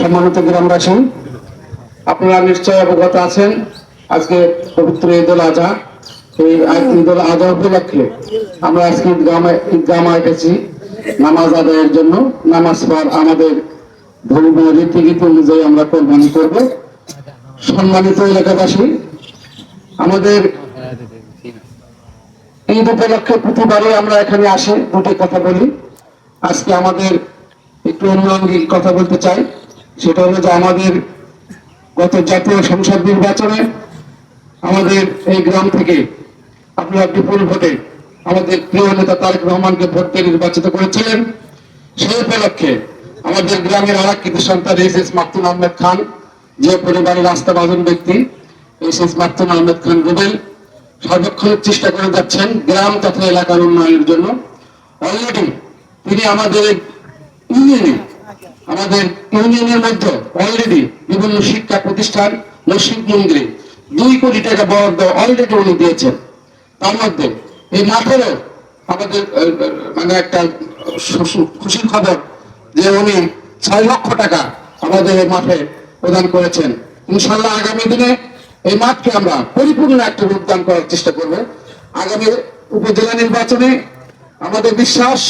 সম্মানিত গ্রামবাসী, আপনারা নিশ্চয় অবগত আছেন আজকে পবিত্র ঈদ উল আজহা। এই ঈদ উল আজহা উপলক্ষে আমরা আজকে ঈদগামে এসেছি নামাজ আদায়ের জন্য। নামাজ পর আমাদের ধর্মীয় রীতিনীতি অনুযায়ী আমরা কোরবানি করব। সম্মানিত এলাকাবাসী, আমাদের ঈদ উপলক্ষে প্রতিবারই আমরা এখানে আসি, দুটি কথা বলি। আজকে আমাদের একটু অন্যাঙ্গিক কথা বলতে চাই। সেটা হলো যে আমাদের গত জাতীয় সংসদ নির্বাচনে আমাদের এই গ্রাম থেকে আপনারা বিপুল ভোটে আমাদের প্রিয় নেতা তারেক রহমানকে ভোট দিয়ে নির্বাচিত করেছিলেন। সেই উপলক্ষে আমাদের গ্রামের আর এক কৃতি সন্তান এস মাকতুম আহমেদ খান, যে পরিবারের আস্থাভাজন ব্যক্তি এস মাকতুম আহমেদ খান রুবেল, সর্বক্ষণ চেষ্টা করে যাচ্ছেন গ্রাম তথা এলাকার উন্নয়নের জন্য। অলরেডি তিনি আমাদের ইউনিয়নের মধ্যে অলরেডি বিভিন্ন শিক্ষা প্রতিষ্ঠান, মসজিদ মন্দিরে 2 কোটি টাকা বরাদ্দ অলরেডি উনি দিয়েছেন। তার মধ্যে এই মাঠেরও আমাদের মানে একটা খুশির খবর যে উনি 6 লক্ষ টাকা আমাদের এই মাঠে প্রদান করেছেন। ইনশাল্লাহ আগামী দিনে এই মাঠকে আমরা পরিপূর্ণ একটা রূপদান করার চেষ্টা করব। আগামী উপজেলা নির্বাচনে আমাদের বিশ্বাস,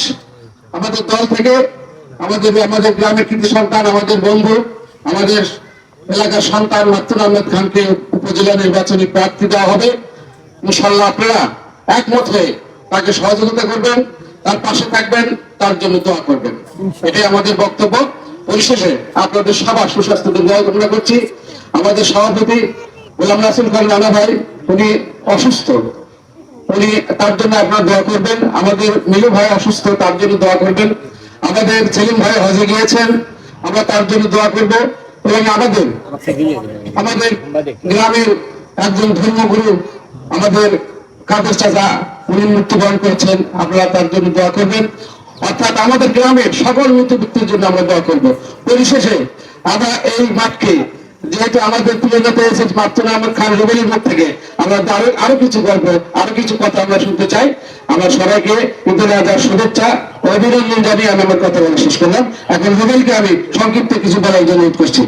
আমাদের দল থেকে আমাদের গ্রামের কৃতি সন্তান, আমাদের বন্ধু, আমাদের এলাকার সন্তান মাকতুম আহমেদ খানকে উপজেলা নির্বাচনে প্রার্থী দেওয়া হবে। ইনশাল্লাহ আপনারা একমত হয়ে তাকে সহযোগিতা করবেন, তার পাশে থাকবেন, তার জন্য দোয়া করবেন। এটাই আমাদের বক্তব্য। পরিশেষে আপনাদের সবার সুস্বাস্থ্য দোয়া কামনা করছি। আমাদের সভাপতি গোলাম রাসুল খান রানা ভাই, উনি অসুস্থ, উনি তার জন্য আপনারা দোয়া করবেন। আমাদের মিলু ভাই অসুস্থ, তার জন্য দোয়া করবেন। আমাদের সেলিম ভাই হজে গিয়েছেন, আমরা তার জন্য দোয়া করব। এবং আমাদের গ্রামের একজন ধর্মগুরু আমাদের কাদের চাচা, উনি মৃত্যুবরণ করেছেন, আপনারা তার জন্য দোয়া করবেন। অর্থাৎ আমাদের গ্রামের সকল মৃত্যুবৃত্তির জন্য আমরা দোয়া করব। পরিশেষে আমরা এই মাঠকে, যেহেতু আমাদের প্রিয় নেতা এসেছে মাকতুম আহমেদ খান রুবেলের মুখ থেকে আমরা আরো কিছু গল্প, আরো কিছু কথা আমরা শুনতে চাই। আমরা সবাইকে ঈদ উল আজহার শুভেচ্ছা ও অভিনন্দন জানিয়ে আমি আমার কথা বলে শেষ করলাম। এখন রুবেলকে আমি সংক্ষিপ্ত কিছু বলার জন্য অনুরোধ করছি।